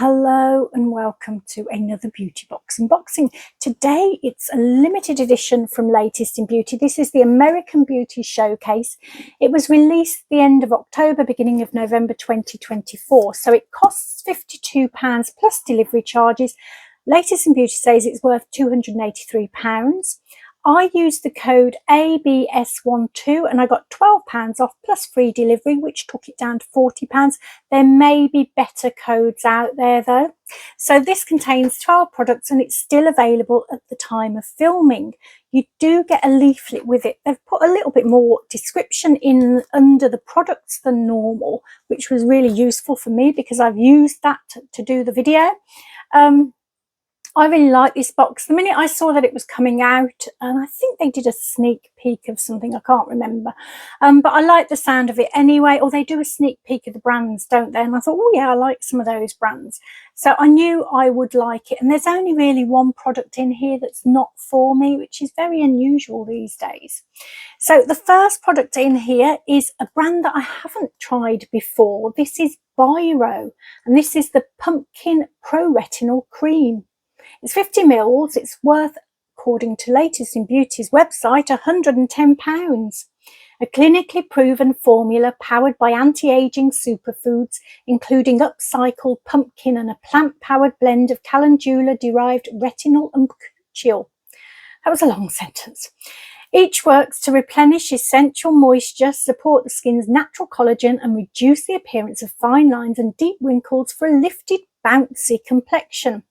Hello and welcome to another beauty box unboxing. Today it's a limited edition from Latest in Beauty. This is the American Beauty Showcase. It was released the end of October, beginning of November 2024. So it costs £52 plus delivery charges. Latest in Beauty says it's worth £283. I used the code ABS12 and I got £12 off plus free delivery, which took it down to £40. There may be better codes out there though. So this contains 12 products and it's still available at the time of filming. You do get a leaflet with it. They've put a little bit more description in under the products than normal, which was really useful for me because I've used that to do the video. I really like this box. The minute I saw that it was coming out, and I think they did a sneak peek of something, I can't remember, but I like the sound of it anyway. Or they do a sneak peek of the brands, don't they? And I thought, oh yeah, I like some of those brands. So I knew I would like it. And there's only really one product in here that's not for me, which is very unusual these days. So the first product in here is a brand that I haven't tried before. This is brro, and this is the Pumpkin Pro Retinol Cream. It's 50 mils. It's worth, according to Latest in Beauty's website, £110. A clinically proven formula powered by anti-aging superfoods, including upcycled pumpkin and a plant-powered blend of calendula-derived retinol and chill. That was a long sentence. Each works to replenish essential moisture, support the skin's natural collagen, and reduce the appearance of fine lines and deep wrinkles for a lifted, bouncy complexion.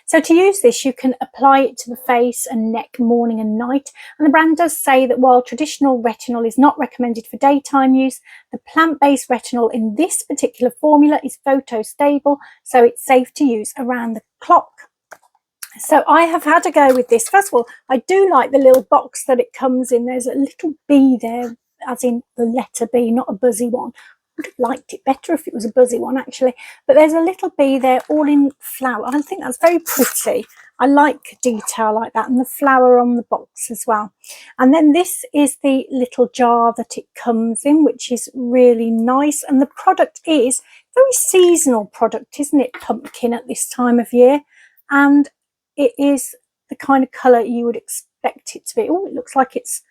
So to use this, you can apply it to the face and neck morning and night. And the brand does say that while traditional retinol is not recommended for daytime use, the plant-based retinol in this particular formula is photostable, so it's safe to use around the clock. So I have had a go with this. First of all, I do like the little box that it comes in. There's a little bee there, as in the letter B, not a buzzy one. I would have liked it better if it was a buzzy one actually, but there's a little bee there all in flower. I think that's very pretty. I like detail like that, and the flower on the box as well. And then this is the little jar that it comes in, which is really nice. And the product is a very seasonal product, isn't it? Pumpkin at this time of year, and it is the kind of colour you would expect it to be. Oh, it looks like it's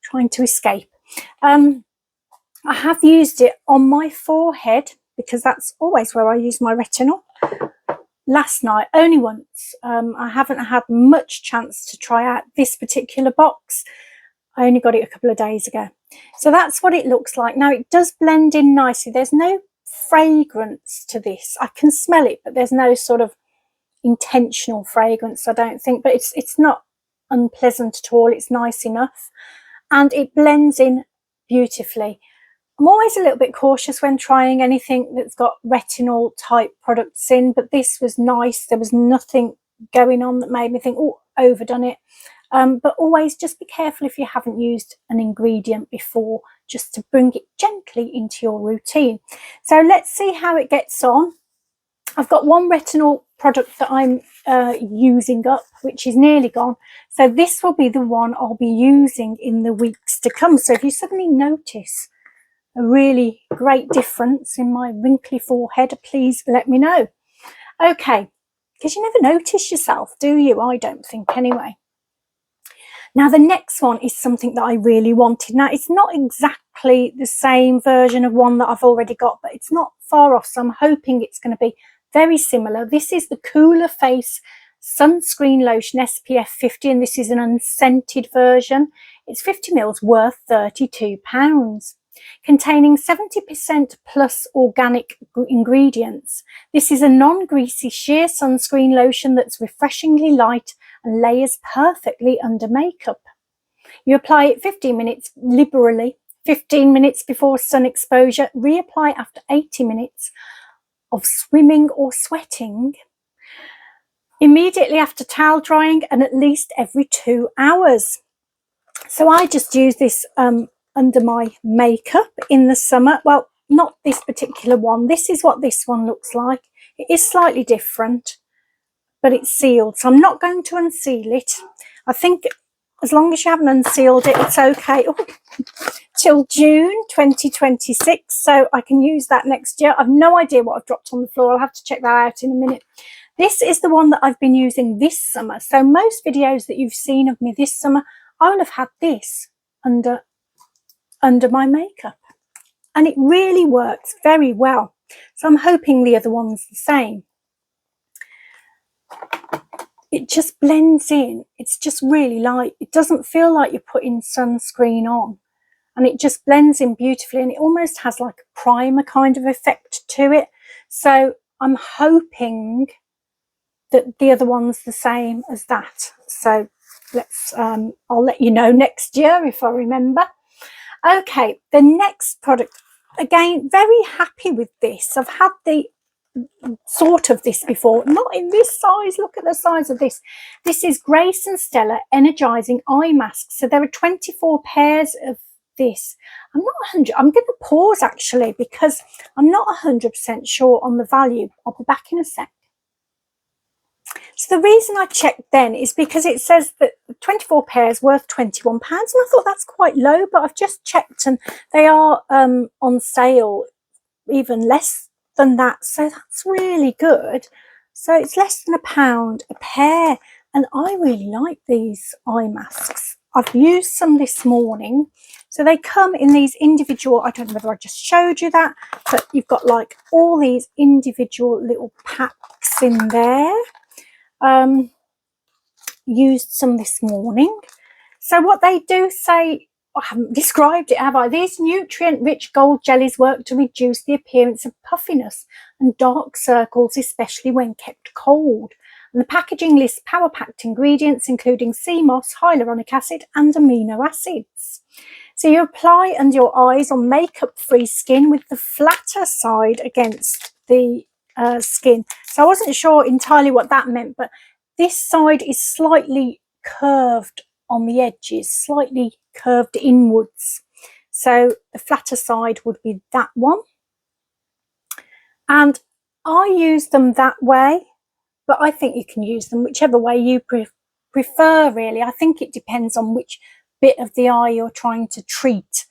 trying to escape. I have used it on my forehead because that's always where I use my retinol. Last night, only once. I haven't had much chance to try out this particular box. I only got it a couple of days ago. So that's what it looks like. Now it does blend in nicely. There's no fragrance to this. I can smell it, but there's no sort of intentional fragrance, I don't think. But it's not unpleasant at all. It's nice enough. And it blends in beautifully. I'm always a little bit cautious when trying anything that's got retinol type products in, but this was nice. There was nothing going on that made me think, oh, overdone it. But always just be careful if you haven't used an ingredient before, just to bring it gently into your routine. So let's see how it gets on. I've got one retinol product that I'm using up, which is nearly gone. So this will be the one I'll be using in the weeks to come. So if you suddenly notice a really great difference in my wrinkly forehead, please let me know. Okay, because you never notice yourself, do you? I don't think anyway. Now the next one is something that I really wanted. Now it's not exactly the same version of one that I've already got, but it's not far off, so I'm hoping it's going to be very similar. This is the Cooler Face Sunscreen Lotion SPF 50, and this is an unscented version. It's 50 mils worth £32. Containing 70% plus organic ingredients. This is a non-greasy sheer sunscreen lotion that's refreshingly light and layers perfectly under makeup. You apply it 15 minutes liberally, 15 minutes before sun exposure, reapply after 80 minutes of swimming or sweating, immediately after towel drying, and at least every 2 hours. So I just use this under my makeup in the summer. Well, not this particular one. This is what this one looks like. It is slightly different, but it's sealed, so I'm not going to unseal it. I think as long as you haven't unsealed it, it's okay. Oh, till June 2026, so I can use that next year. I've no idea what I've dropped on the floor. I'll have to check that out in a minute. This is the one that I've been using this summer. So most videos that you've seen of me this summer, I will have had this under my makeup, and it really works very well. So I'm hoping the other one's the same. It just blends in. It's just really light. It doesn't feel like you're putting sunscreen on, and it just blends in beautifully, and it almost has like a primer kind of effect to it. So I'm hoping that the other one's the same as that. So let's I'll let you know next year if I remember. Okay, the next product, again, very happy with this. I've had the sort of this before, not in this size. Look at the size of this. This is Grace and Stella Energizing Eye Masks. So there are 24 pairs of this. I'm not 100. I'm going to pause actually because I'm not 100% sure on the value. I'll be back in a sec. So the reason I checked then is because it says that 24 pairs worth £21, and I thought that's quite low, but I've just checked and they are on sale even less than that, so that's really good. So it's less than £1 a pair, and I really like these eye masks. I've used some this morning. So they come in these individual, I don't know whether I just showed you that, but you've got like all these individual little packs in there. Used some this morning. So what they do say, I haven't described it, have I? These nutrient-rich gold jellies work to reduce the appearance of puffiness and dark circles, especially when kept cold. And the packaging lists power-packed ingredients, including sea moss, hyaluronic acid, and amino acids. So you apply under your eyes on makeup-free skin with the flatter side against the skin. So I wasn't sure entirely what that meant, but this side is slightly curved on the edges, slightly curved inwards. So the flatter side would be that one. And I use them that way, but I think you can use them whichever way you prefer, really. I think it depends on which bit of the eye you're trying to treat.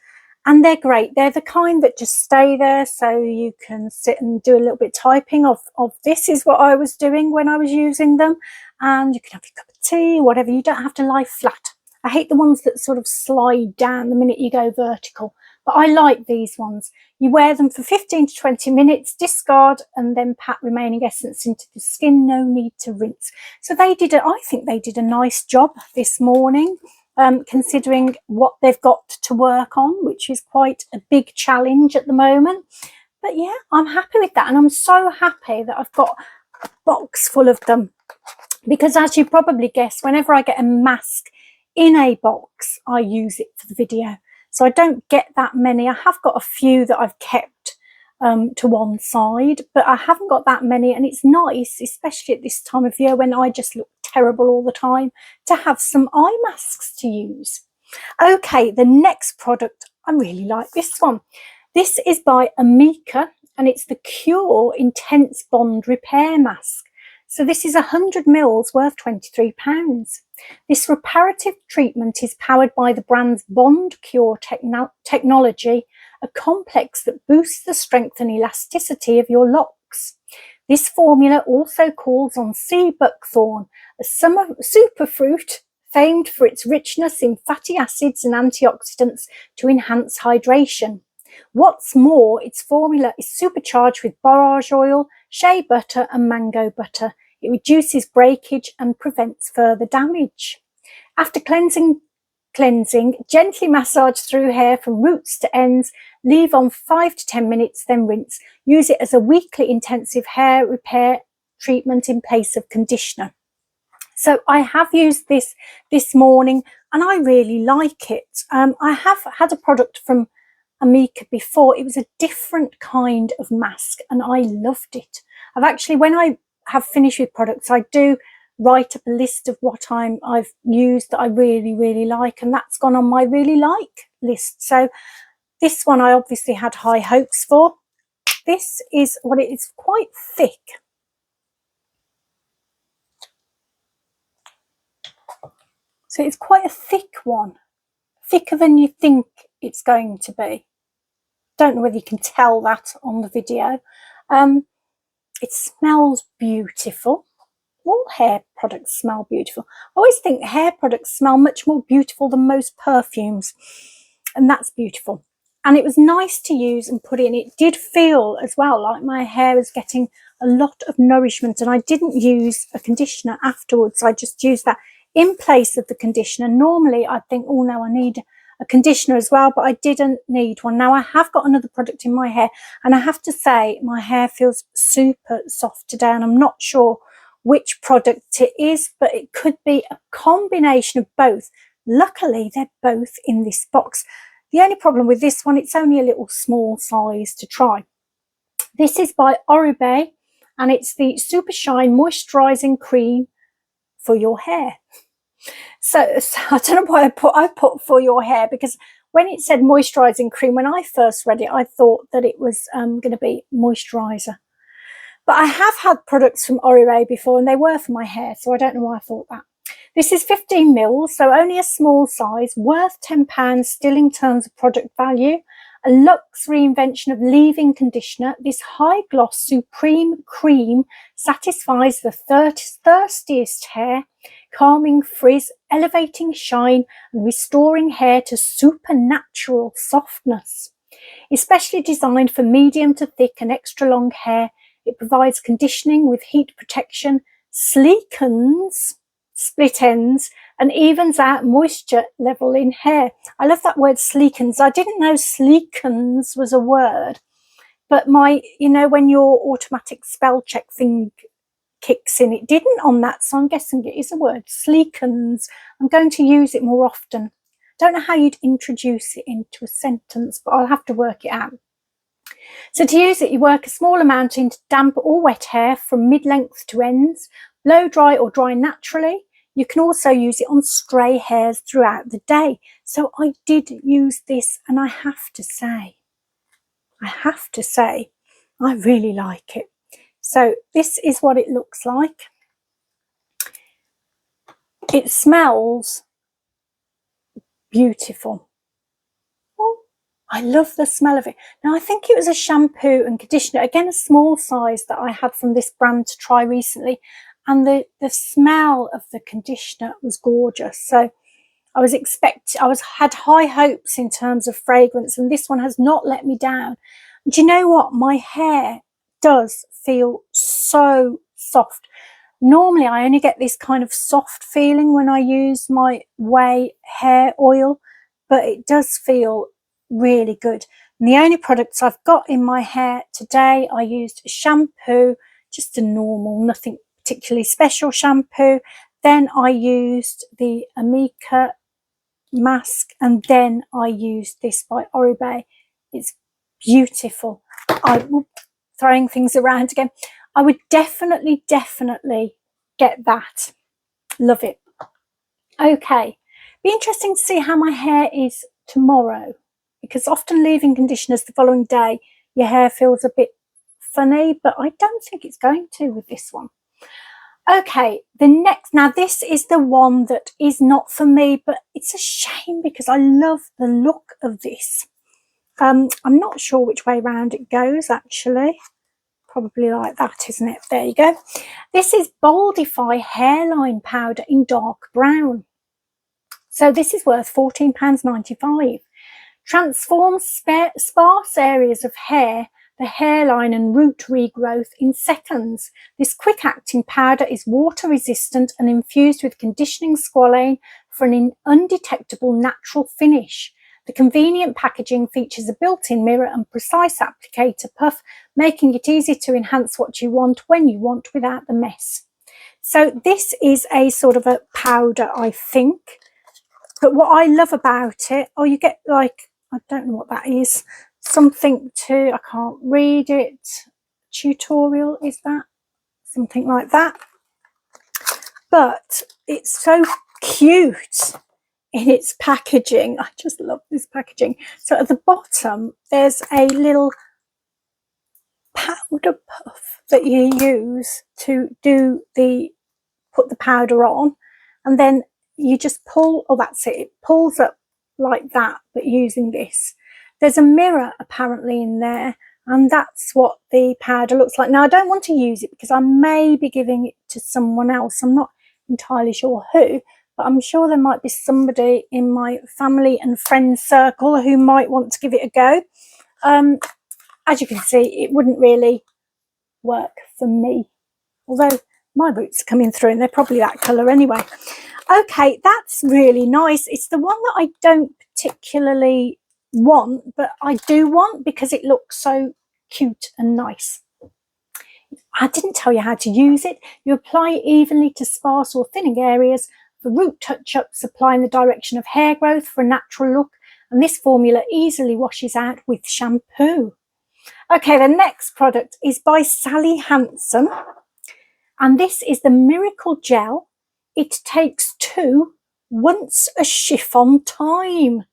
And they're great. They're the kind that just stay there, so you can sit and do a little bit of typing of this is what I was doing when I was using them. And you can have your cup of tea, whatever. You don't have to lie flat. I hate the ones that sort of slide down the minute you go vertical, but I like these ones. You wear them for 15 to 20 minutes, discard, and then pat remaining essence into the skin. No need to rinse. So they did I think they did a nice job this morning. Considering what they've got to work on, which is quite a big challenge at the moment. But yeah, I'm happy with that, and I'm so happy that I've got a box full of them, because as you probably guess, whenever I get a mask in a box, I use it for the video. So I don't get that many. I have got a few that I've kept to one side, but I haven't got that many, and it's nice, especially at this time of year when I just look terrible all the time, to have some eye masks to use. Okay, the next product, I really like this one. This is by Amika, and it's the Cure Intense Bond Repair Mask. So this is 100 mils worth £23. This reparative treatment is powered by the brand's Bond Cure technology, a complex that boosts the strength and elasticity of your locks. This formula also calls on sea buckthorn, a summer superfruit famed for its richness in fatty acids and antioxidants to enhance hydration. What's more, its formula is supercharged with borage oil, shea butter and mango butter. It reduces breakage and prevents further damage. After cleansing, gently massage through hair from roots to ends, leave on 5 to 10 minutes, then rinse. Use it as a weekly intensive hair repair treatment in place of conditioner. So I have used this morning, and I really like it. I have had a product from Amika before. It was a different kind of mask, and I loved it. I've actually, when I have finished with products, I do write up a list of what I've used that I really, really like, and that's gone on my really like list. So this one I obviously had high hopes for. This is what it is, quite thick. So it's quite a thick one, thicker than you think it's going to be. Don't know whether you can tell that on the video. It smells beautiful. All hair products smell beautiful. I always think hair products smell much more beautiful than most perfumes, and that's beautiful. And it was nice to use and put in. It did feel as well like my hair was getting a lot of nourishment, and I didn't use a conditioner afterwards. I just used that in place of the conditioner. Normally I'd think, oh no, I need a conditioner as well, but I didn't need one. Now I have got another product in my hair, and I have to say my hair feels super soft today, and I'm not sure which product it is, but it could be a combination of both. Luckily they're both in this box. The only problem with this one, it's only a little small size to try. This is by Oribe, and it's the Super Shine Moisturising Cream for your hair. So I don't know why I put for your hair, because when it said moisturising cream, when I first read it, I thought that it was going to be moisturiser. But I have had products from Oribe before, and they were for my hair, so I don't know why I thought that. This is 15 mils, so only a small size, worth £10 still in terms of product value. A luxe reinvention of leave-in conditioner. This high gloss supreme cream satisfies the thirstiest hair, calming frizz, elevating shine, and restoring hair to supernatural softness. Especially designed for medium to thick and extra long hair, it provides conditioning with heat protection, sleekens split ends, and evens out moisture level in hair. I love that word, sleekens. I didn't know sleekens was a word, but when your automatic spell check thing kicks in, it didn't on that, so I'm guessing it is a word, sleekens. I'm going to use it more often. Don't know how you'd introduce it into a sentence, but I'll have to work it out. So to use it, you work a small amount into damp or wet hair from mid-length to ends, blow dry or dry naturally. You can also use it on stray hairs throughout the day. So I did use this, and I have to say, I really like it. So this is what it looks like. It smells beautiful. Oh, I love the smell of it. Now, I think it was a shampoo and conditioner, again, a small size that I had from this brand to try recently. And the smell of the conditioner was gorgeous. So I had high hopes in terms of fragrance, and this one has not let me down. Do you know what? My hair does feel so soft. Normally, I only get this kind of soft feeling when I use my Way hair oil, but it does feel really good. And the only products I've got in my hair today, I used a shampoo, just a normal, nothing particularly special shampoo. Then I used the Amica mask, and then I used this by Oribe. It's beautiful. I'm throwing things around again. I would definitely get that. Love it. Okay, be interesting to see how my hair is tomorrow, because often leave-in conditioners the following day, your hair feels a bit funny, but I don't think it's going to with this one. Okay, now this is the one that is not for me, but it's a shame because I love the look of this. I'm not sure which way round it goes, actually. Probably like that, isn't it? There you go. This is Boldify hairline powder in dark brown. So this is worth £14.95. Transforms sparse areas of hair, the hairline and root regrowth in seconds. This quick-acting powder is water-resistant and infused with conditioning squalane for an undetectable natural finish. The convenient packaging features a built-in mirror and precise applicator puff, making it easy to enhance what you want when you want without the mess. So this is a sort of a powder, I think. But what I love about it, you get like, I don't know what that is, something to, I can't read it, tutorial, is that? Something like that. But it's so cute in its packaging. I just love this packaging. So at the bottom, there's a little powder puff that you use to put the powder on. And then you just pull, oh, that's it. It pulls up like that, but using this. There's a mirror apparently in there, and that's what the powder looks like. Now, I don't want to use it because I may be giving it to someone else. I'm not entirely sure who, but I'm sure there might be somebody in my family and friends circle who might want to give it a go. As you can see, it wouldn't really work for me, although my roots are coming through and they're probably that colour anyway. Okay, that's really nice. It's the one that I don't particularly want, but I do want because it looks so cute and nice. I didn't tell you how to use it. You apply evenly to sparse or thinning areas. For root touch-ups, apply in the direction of hair growth for a natural look, and this formula easily washes out with shampoo. Okay, the next product is by Sally Hansen, and this is the Miracle Gel. It takes two once a chiffon time.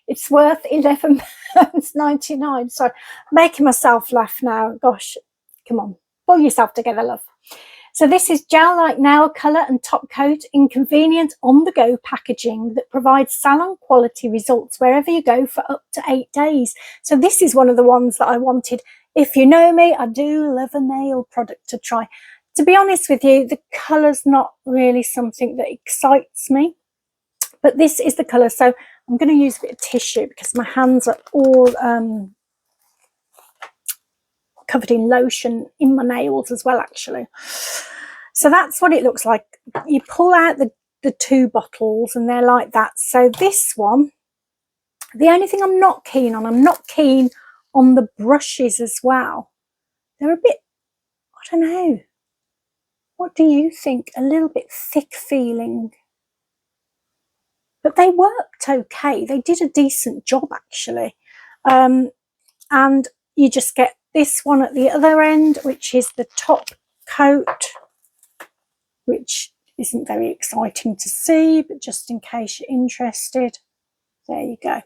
It's worth £11.99. Sorry, making myself laugh now. Gosh, come on, pull yourself together, love. So this is gel-like nail colour and top coat in convenient on-the-go packaging that provides salon quality results wherever you go for up to 8 days. So this is one of the ones that I wanted. If you know me, I do love a nail product to try. To be honest with you, the colour's not really something that excites me, but this is the colour. So I'm going to use a bit of tissue because my hands are all covered in lotion in my nails as well, actually. So that's what it looks like. You pull out the two bottles and they're like that. So this one, the only thing I'm not keen on the brushes as well. They're a bit, I don't know, what do you think? A little bit thick feeling, but they worked okay. They did a decent job, actually. And you just get this one at the other end, which is the top coat, which isn't very exciting to see, but just in case you're interested, there you go.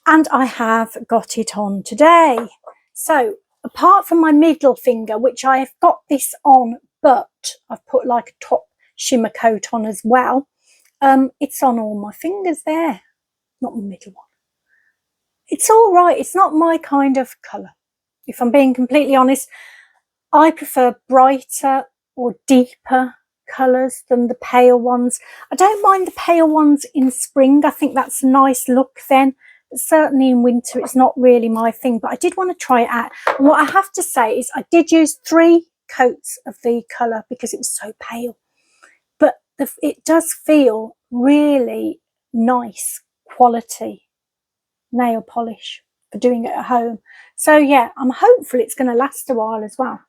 And I have got it on today. So apart from my middle finger, which I have got this on, but I've put like a top shimmer coat on as well, it's on all my fingers there, not the middle one. It's all right. It's not my kind of colour. If I'm being completely honest, I prefer brighter or deeper colours than the pale ones. I don't mind the pale ones in spring. I think that's a nice look then. But certainly in winter, it's not really my thing. But I did want to try it out. And what I have to say is I did use 3 coats of the colour because it was so pale. But it does feel really nice quality nail polish for doing it at home. So yeah, I'm hopeful it's going to last a while as well.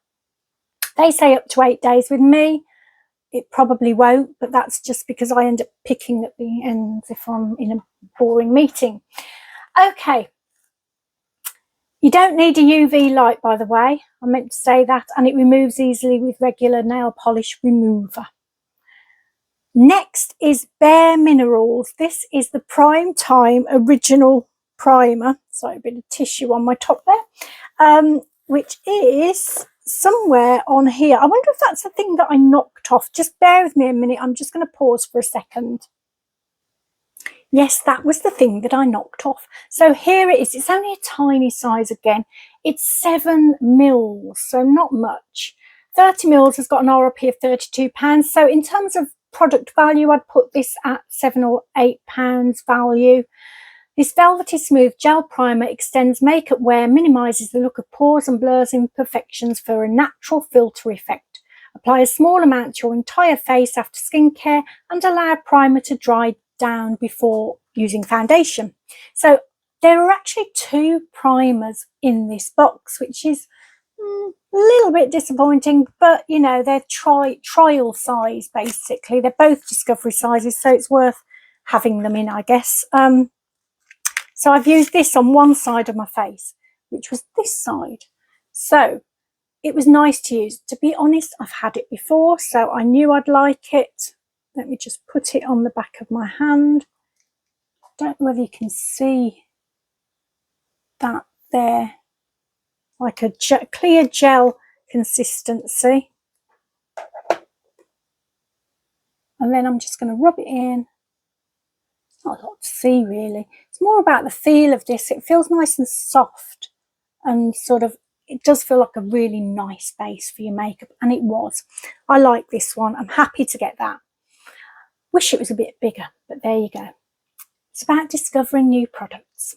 They say up to 8 days. With me, it probably won't, but that's just because I end up picking at the ends if I'm in a boring meeting. Okay, you don't need a UV light, by the way. I meant to say that, and it removes easily with regular nail polish remover. Next is Bare Minerals. This is the Prime Time Original Primer. Sorry, a bit of tissue on my top there, which is somewhere on here. I wonder if that's the thing that I knocked off. Just bear with me a minute. I'm just going to pause for a second. Yes, that was the thing that I knocked off. So here it is. It's only a tiny size again. It's 7 mils, so not much. 30 mils has got an RRP of £32. So in terms of product value, I'd put this at £7 or £8 value. This velvety smooth gel primer extends makeup wear, minimises the look of pores and blurs imperfections for a natural filter effect. Apply a small amount to your entire face after skincare and allow primer to dry down before using foundation. So there are actually 2 primers in this box, which is a little bit disappointing, but you know, they're trial size basically. They're both discovery sizes, so it's worth having them in, I guess. So I've used this on one side of my face, which was this side. So it was nice to use. To be honest, I've had it before, so I knew I'd like it. Let me just put it on the back of my hand. I don't know whether you can see that there. Like a clear gel consistency. and then I'm just going to rub it in. Not a lot to see really. It's more about the feel of this. It feels nice and soft, and sort of, it does feel like a really nice base for your makeup, and it was. I like this one. I'm happy to get that. Wish it was a bit bigger, but there you go. It's about discovering new products.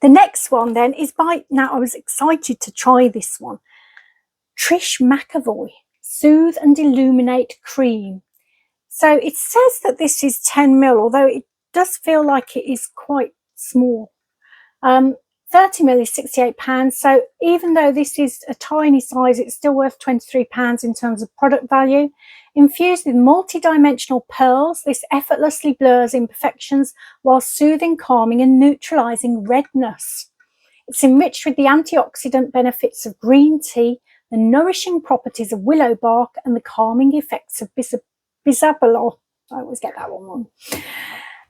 The next one then is by, now I was excited to try this one, Trish McAvoy Soothe and Illuminate Cream. So it says that this is 10ml, although it does feel like it is quite small. 30ml is £68, so even though this is a tiny size, it's still worth £23 in terms of product value. Infused with multi-dimensional pearls, this effortlessly blurs imperfections while soothing, calming and neutralising redness. It's enriched with the antioxidant benefits of green tea, the nourishing properties of willow bark and the calming effects of bisabolol. I always get that one wrong.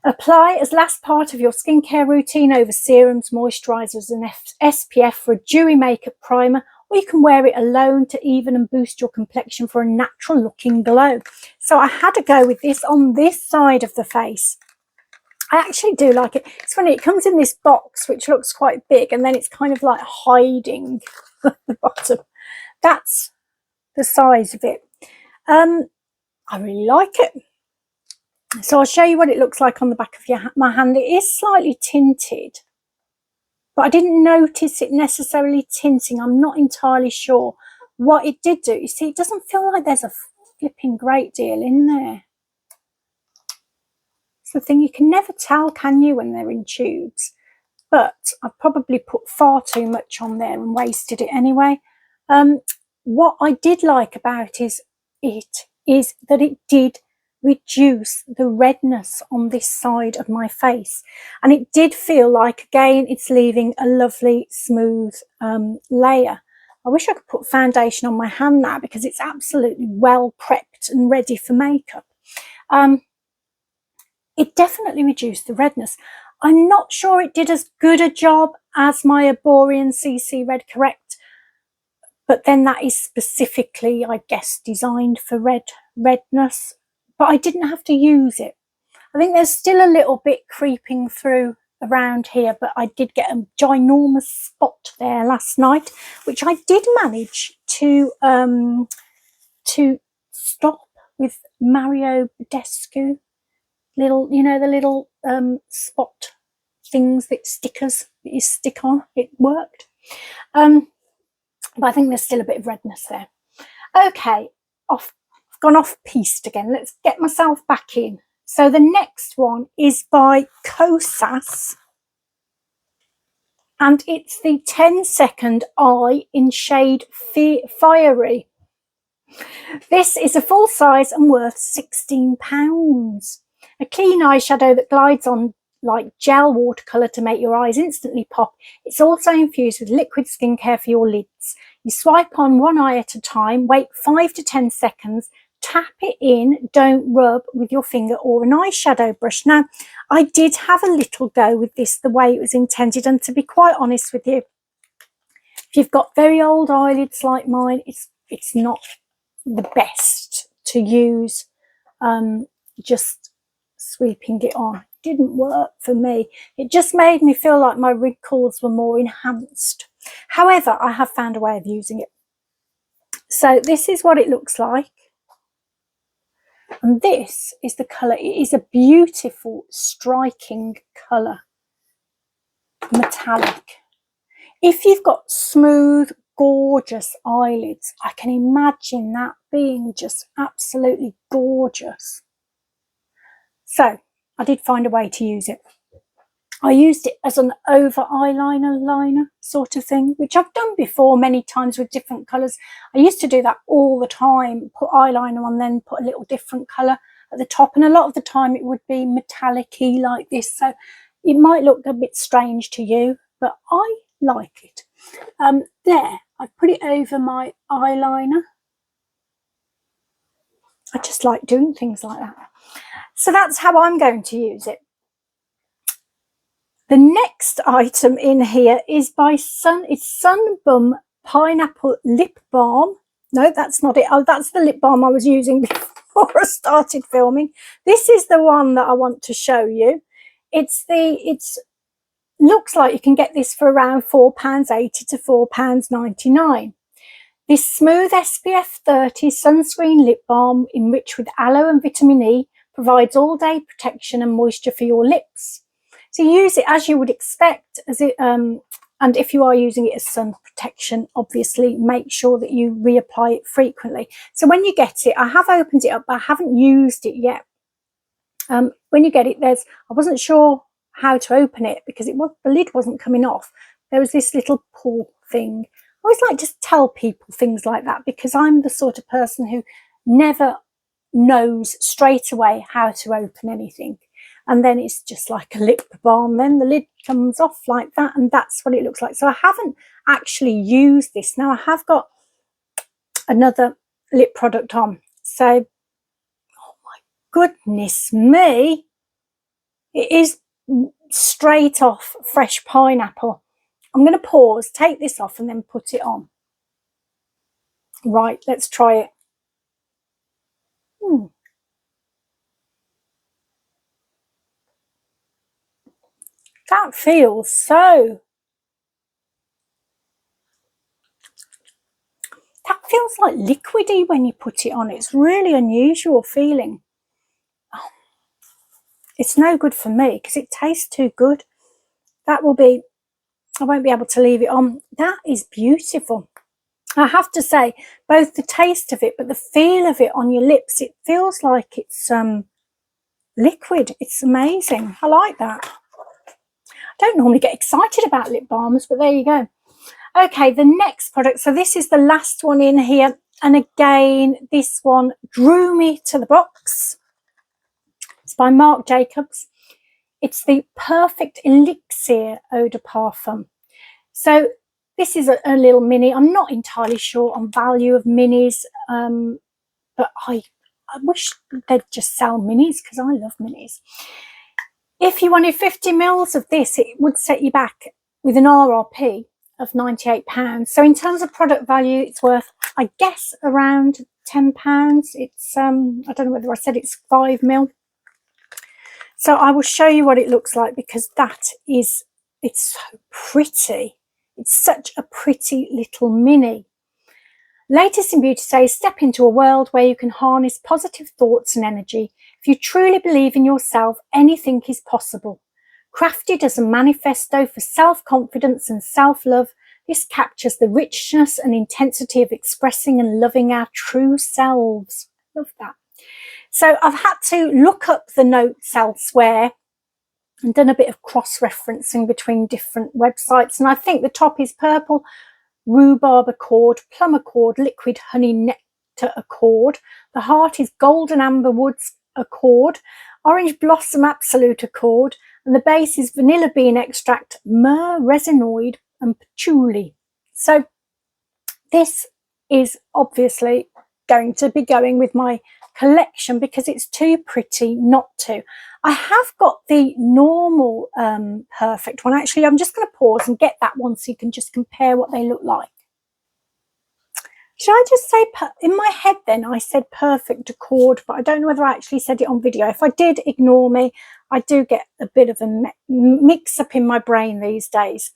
Apply as last part of your skincare routine over serums, moisturisers and SPF for a dewy makeup primer, or you can wear it alone to even and boost your complexion for a natural looking glow. So I had a go with this on this side of the face. I actually do like it. It's funny, it comes in this box which looks quite big, and then it's kind of like hiding at the bottom. That's the size of it. I really like it. So I'll show you what it looks like on the back of my hand. It is slightly tinted, but I didn't notice it necessarily tinting. I'm not entirely sure what it did do. You see, it doesn't feel like there's a flipping great deal in there. It's the thing, you can never tell, can you, when they're in tubes? But I've probably put far too much on there and wasted it anyway. What I did like about it is that it did reduce the redness on this side of my face, and it did feel like, again, it's leaving a lovely smooth layer. I wish I could put foundation on my hand now, because it's absolutely well prepped and ready for makeup. It definitely reduced the redness. I'm not sure it did as good a job as my Arborian CC Red Correct, but then that is specifically, I guess, designed for redness. But I didn't have to use it. I think there's still a little bit creeping through around here, but I did get a ginormous spot there last night, which I did manage to stop with Mario Badescu. Little, you know, the little spot things, that stickers that you stick on. It worked. But I think there's still a bit of redness there. Okay, I've gone off piste again. Let's get myself back in. So the next one is by COSA, and it's the 10-second eye in shade Fiery. This is a full size and worth £16. A clean eyeshadow that glides on like gel watercolour to make your eyes instantly pop. It's also infused with liquid skincare for your lids. You swipe on one eye at a time, wait 5 to 10 seconds, tap it in, don't rub with your finger or an eyeshadow brush. Now, I did have a little go with this the way it was intended, and to be quite honest with you, if you've got very old eyelids like mine, it's not the best to use just sweeping it on. It didn't work for me. It just made me feel like my wrinkles were more enhanced. However, I have found a way of using it. So this is what it looks like. And this is the colour. It is a beautiful, striking colour. Metallic. If you've got smooth, gorgeous eyelids, I can imagine that being just absolutely gorgeous. So I did find a way to use it. I used it as an over eyeliner liner sort of thing, which I've done before many times with different colours. I used to do that all the time, put eyeliner on, then put a little different colour at the top, and a lot of the time it would be metallic-y like this, so it might look a bit strange to you, but I like it. There, I've put it over my eyeliner. I just like doing things like that. So that's how I'm going to use it. The next item in here is by it's Sunbum Pineapple Lip Balm. No, that's not it. Oh, that's the lip balm I was using before. before I started filming. This is the one that I want to show you. It's looks like you can get this for around £4.80 to £4.99. This smooth SPF 30 sunscreen lip balm enriched with aloe and vitamin E provides all-day protection and moisture for your lips. So use it as you would expect, and if you are using it as sun protection, obviously make sure that you reapply it frequently. So when you get it, I have opened it up, but I haven't used it yet. When you get it, I wasn't sure how to open it because the lid wasn't coming off. There was this little pull thing. I always like to tell people things like that because I'm the sort of person who never knows straight away how to open anything. And then it's just like a lip balm. Then the lid comes off like that, and that's what it looks like. So I haven't actually used this. Now I have got another lip product on. So, oh my goodness me, it is straight off fresh pineapple. I'm going to pause, take this off, and then put it on. Right, let's try it. That feels so... That feels like liquidy when you put it on. It's really unusual feeling. Oh, it's no good for me because it tastes too good. That will be... I won't be able to leave it on. That is beautiful. I have to say, both the taste of it, but the feel of it on your lips, it feels like it's liquid. It's amazing. I like that. I don't normally get excited about lip balms, but there you go. Okay, the next product. So this is the last one in here. And again, this one drew me to the box. It's by Marc Jacobs. It's the Perfect Elixir Eau de Parfum. So this is a little mini. I'm not entirely sure on value of minis, but I wish they'd just sell minis because I love minis. If you wanted 50 mils of this, it would set you back with an RRP of £98. So in terms of product value, it's worth, I guess, around £10. It's I don't know whether I said it's 5 mil. So I will show you what it looks like because it's so pretty. It's such a pretty little mini. Latest in Beauty says, step into a world where you can harness positive thoughts and energy. If you truly believe in yourself, anything is possible. Crafted as a manifesto for self-confidence and self-love, this captures the richness and intensity of expressing and loving our true selves. Love that. So I've had to look up the notes elsewhere and done a bit of cross-referencing between different websites. And I think the top is purple rhubarb accord, plum accord, liquid honey nectar accord. The heart is golden amber woods accord, orange blossom absolute accord, and the base is vanilla bean extract, myrrh, resinoid, and patchouli. So this is obviously going to be going with my collection because it's too pretty not to. I have got the normal perfect one. Actually, I'm just going to pause and get that one so you can just compare what they look like. Should I just say, in my head then, I said perfect accord, but I don't know whether I actually said it on video. If I did, ignore me. I do get a bit of a mix up in my brain these days.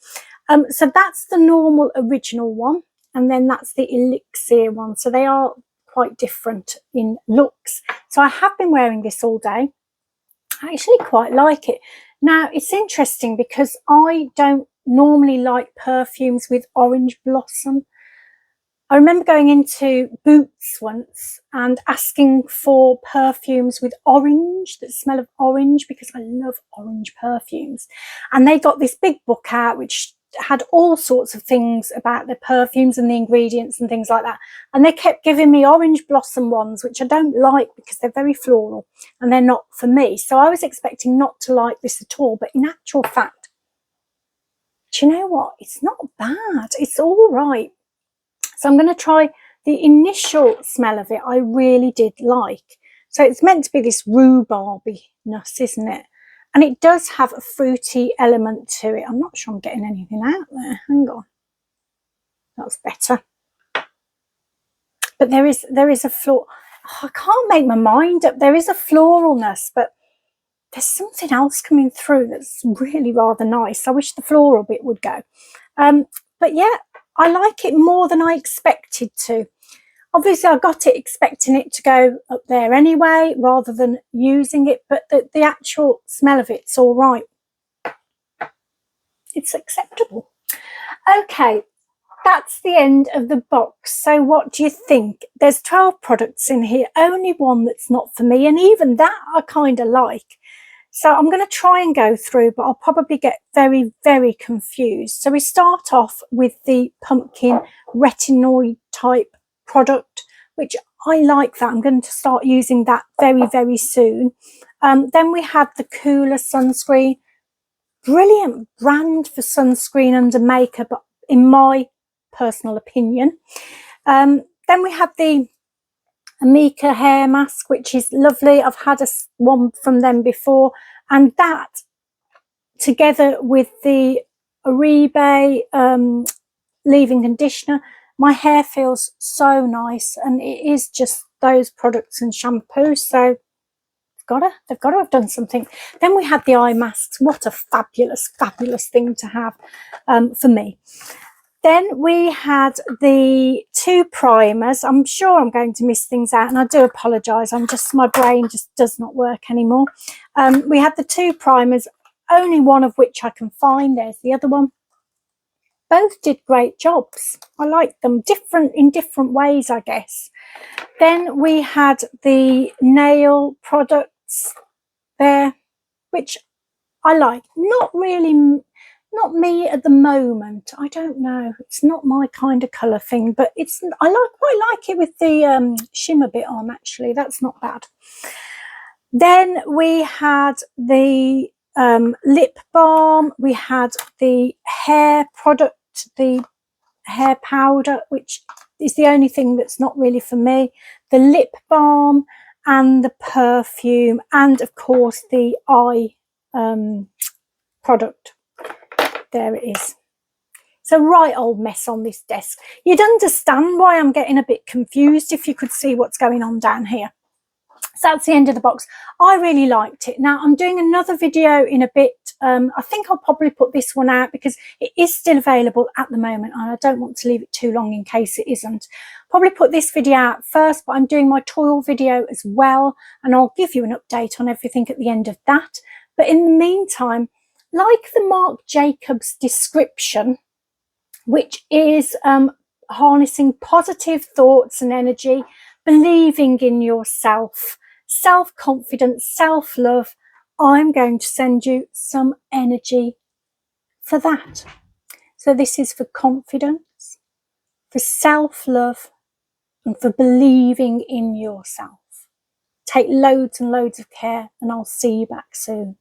So that's the normal original one. And then that's the elixir one. So they are quite different in looks. So I have been wearing this all day. I actually quite like it. Now, it's interesting because I don't normally like perfumes with orange blossom. I remember going into Boots once and asking for perfumes with orange, that smell of orange, because I love orange perfumes. And they got this big book out which had all sorts of things about the perfumes and the ingredients and things like that. And they kept giving me orange blossom ones, which I don't like because they're very floral and they're not for me. So I was expecting not to like this at all. But in actual fact, do you know what? It's not bad. It's all right. So I'm going to try the initial smell of it. I really did like. So it's meant to be this rhubarby-ness, isn't it? And it does have a fruity element to it. I'm not sure I'm getting anything out there. Hang on. That's better. But there is a floor. I can't make my mind up. There is a floralness, but there's something else coming through that's really rather nice. I wish the floral bit would go. But yeah, I like it more than I expected to. Obviously, I got it expecting it to go up there anyway, rather than using it, but the actual smell of it's all right. It's acceptable. Okay, that's the end of the box. So what do you think? There's 12 products in here, only one that's not for me, and even that I kind of like. So I'm going to try and go through, but I'll probably get very, very confused. So we start off with the pumpkin retinoid type product, which I like that. I'm going to start using that very, very soon. Then we have the Cooler sunscreen. Brilliant brand for sunscreen under makeup, in my personal opinion. Then we have the Amika hair mask, which is lovely. I've had one from them before, and that together with the Oribe leave-in conditioner, my hair feels so nice, and it is just those products and shampoo, so they've got to have done something. Then we had the eye masks. What a fabulous, fabulous thing to have for me. Then we had the 2 primers. I'm sure I'm going to miss things out, and I do apologise. My brain just does not work anymore. We had the 2 primers, only one of which I can find. There's the other one. Both did great jobs. I liked them, in different ways, I guess. Then we had the nail products there, which I like. Not me at the moment. I don't know. It's not my kind of colour thing, but I quite like it with the shimmer bit on, actually. That's not bad. Then we had the lip balm. We had the hair product, the hair powder, which is the only thing that's not really for me. The lip balm and the perfume, and of course the eye product. There it is. It's a right old mess on this desk. You'd understand why I'm getting a bit confused if you could see what's going on down here. So that's the end of the box. I really liked it. Now I'm doing another video in a bit. I think I'll probably put this one out because it is still available at the moment, and I don't want to leave it too long in case it isn't. Probably put this video out first, but I'm doing my toil video as well, and I'll give you an update on everything at the end of that. But in the meantime, like the Marc Jacobs description, which is harnessing positive thoughts and energy, believing in yourself, self-confidence, self-love, I'm going to send you some energy for that. So this is for confidence, for self-love, and for believing in yourself. Take loads and loads of care, and I'll see you back soon.